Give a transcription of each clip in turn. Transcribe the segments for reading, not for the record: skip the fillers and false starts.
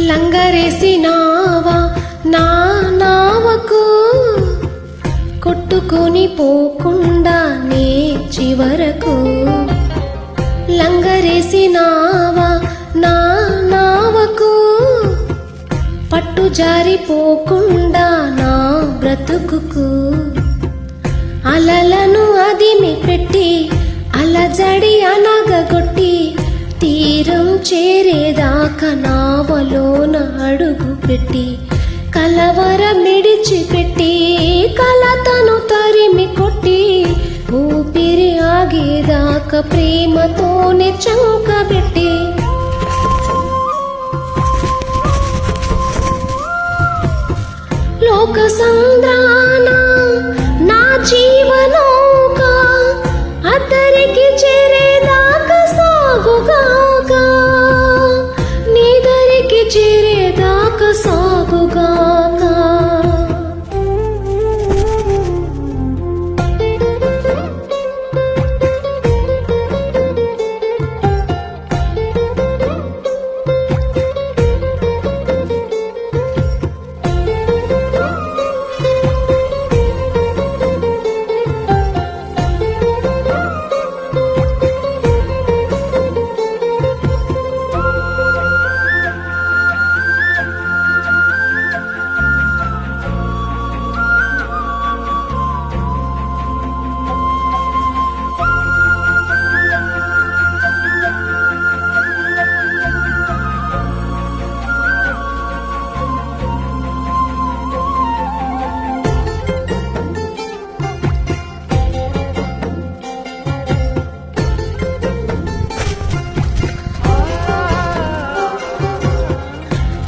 లంగరేసినావా నా నావకు, కొట్టుకొని పోకుండా నే చివరకు. లంగరేసినావా నా నావకు, పట్టు జారిపోకుండా నా బ్రతుకుకు. అలలను అదిమి పెట్టి అలజడి అనగగొట్టి, తీరం చేరేదాకా నావలోన అడుగు పెట్టి, కలవరమిడిచిపెట్టి కలతను తరిమి కొట్టి, ఊపిరి ఆగేదాకా ప్రేమతోనే చంకబెట్టి. లోక సంద్రాన నా జీవనౌక, అద్దరికి చేరేదాకా సాగుగాక, నీదరికి చేరేదాకా సాగుగాక.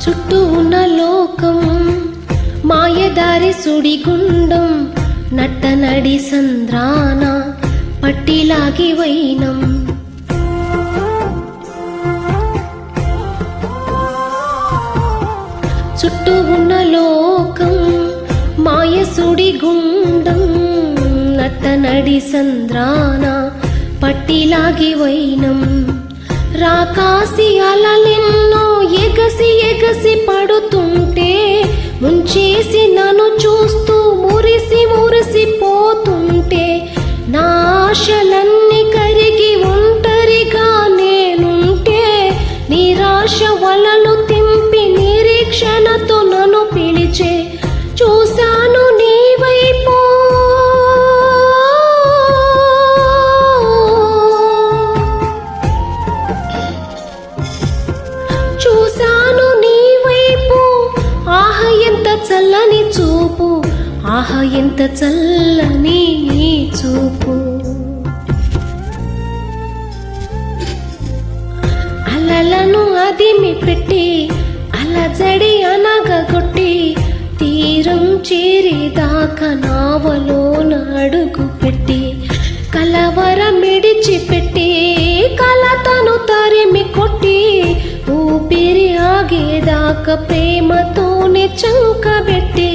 చుట్టూ ఉన్న లోకం మాయదారి సుడిగుండం, నట్టనడి సంద్రాన పట్టిలాగి వైనం. చుట్టూ ఉన్న లోకం మాయ సుడిగుండం, నట్టనడి సంద్రాన పట్టిలాగి వైనం. రాకాసి అలలెన్నో ఎగసి ఎగసి పడుతుంటే, ముంచేసి నన్ను చూస్తూ మురిసి మురిసిపోతుంటే, నా ఆశలన్నీ కరిగి ఒంటరిగా నేనుంటే, నిరాశ వలలు తింపి నిరీక్షణతో నన్ను పిలిచే, చూశాను నీ వైపు చల్లని చూపు, ఆహా ఎంత చల్లని చూపు. అలలను అదిమి పెట్టి అలజడి అనగగొట్టి, తీరం చేరేదాకా నావలోన అడుగు పెట్టి, కలవరమిడిచిపెట్టి కలతను తరిమి కొట్టి, ఊపిరి ఆగేదాకా ప్రేమతోనే చంకబెట్టి.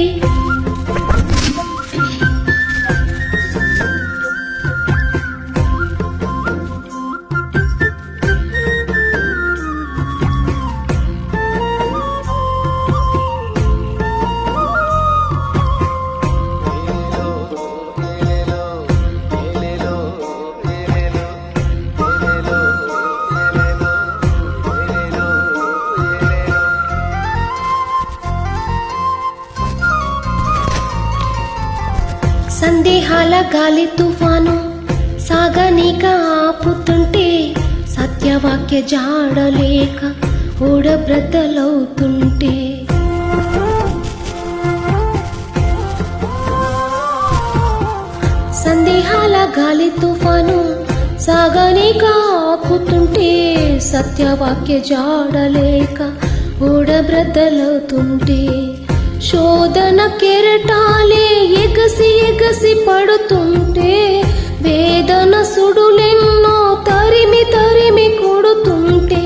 సందేహాల గాలి తుఫాను సాగనీక ఆపుతుంటే, సత్యవాక్య జాడలేక ఓడబ్రద్దలవుతుంటే, సందేహాల గాలి తుఫాను సాగనీక ఆపుతుంటే, సత్యవాక్య జాడలేక ఓడబ్రద్దలవుతుంటే, శోధన కెరటాలే ఎగసి ఎగసి పడుతుంటే, వేదన సుడులెన్నో తరిమి తరిమి కొడుతుంటే,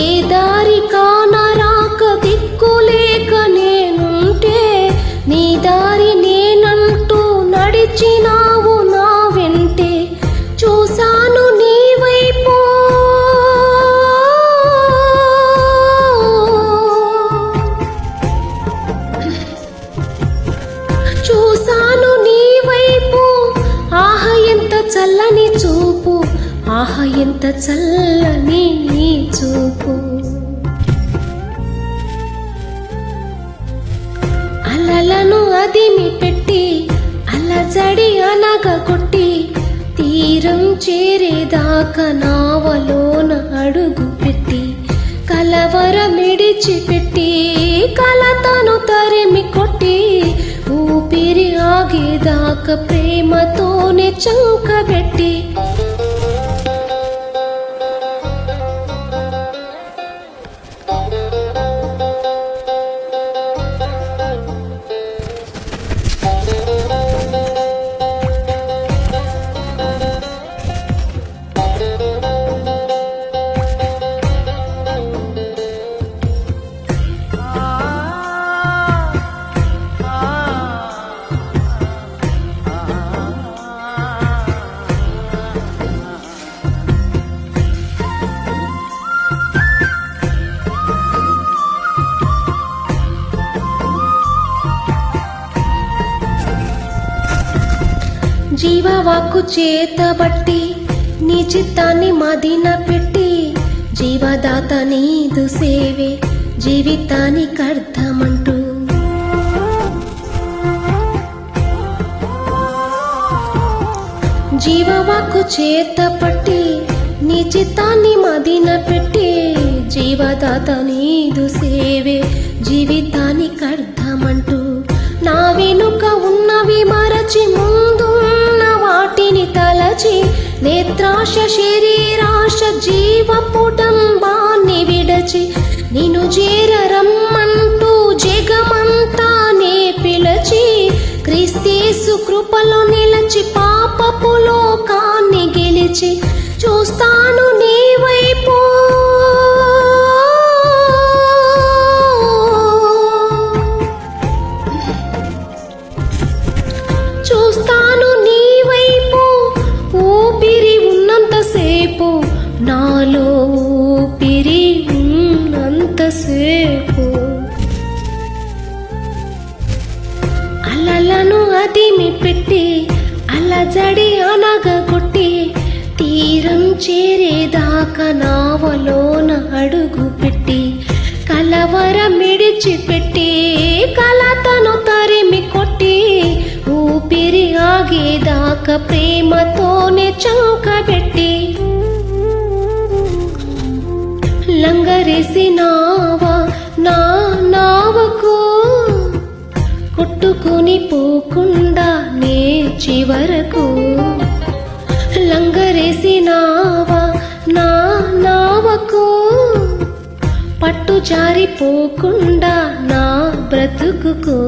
ఏ దారి కానరాక దిక్కులేక నేనుంటే, నీ దారి నేనంటూ నడిచినావు నా వెంటే, చూశాను నీ వైపు చూశాను నీ వైపు, ఆహ ఎంత చల్లని చూపు, ఆహ ఎంత చల్లని నీ చూపు. అలలను అదిమి పెట్టి అలజడి అనగగొట్టి, తీరం చేరేదాకా నావలోన అడుగు పెట్టి, కలవరమిడిచిపెట్టి కలతను తరిమి కొట్టి, ఊపిరి ఆగేదాకా ప్రేమతోనే చంకబెట్టి, జీవవాక్కు చేతబట్టి నీ చిత్తాన్ని మదిన పెట్టి, జీవదాత నీదు సేవే జీవితానికి అర్థమంటూ, జీవవాక్కు చేతపట్టి నీ చిత్తాన్ని మదిన పెట్టి, జీవదాత నీదు సేవే జీవితానికి అర్థమంటూ, నా వెనుక ఉన్నవి మరచి ముందున్న వాటిని తలచి, నేత్రాశ శరీరాశ జీవపుటంబాన్ని విడచి, నిన్ను చేరరమ్మంటూ జగమంతా నే పిలచి, క్రీస్తేసు కృపలో నిలచి పాపపు లోకాన్ని గెలిచి, చూస్తాను నీ వైపు చూస్తాను నీ వైపు, ఊపిరి ఉన్నంతసేపు నాలో ఊపిరి ఉన్నంతసేపు. అలలను అదిమి పెట్టి అలజడి అనగగొట్టి, తీరం చేరేదాకా నావలోన అడుగు పెట్టి, కలవరమిడిచిపెట్టి కలతను తరిమి కొట్టి, ఊపిరి ఆగేదాకా ప్రేమతోనే చంకబెట్టి, లంగరేసినావా నా నావకు, కొట్టుకుని పోకుండా నే చివరకు, లంగరేసినావా నా నావకు, పట్టు జారిపోకుండా నా బ్రతుకుకు.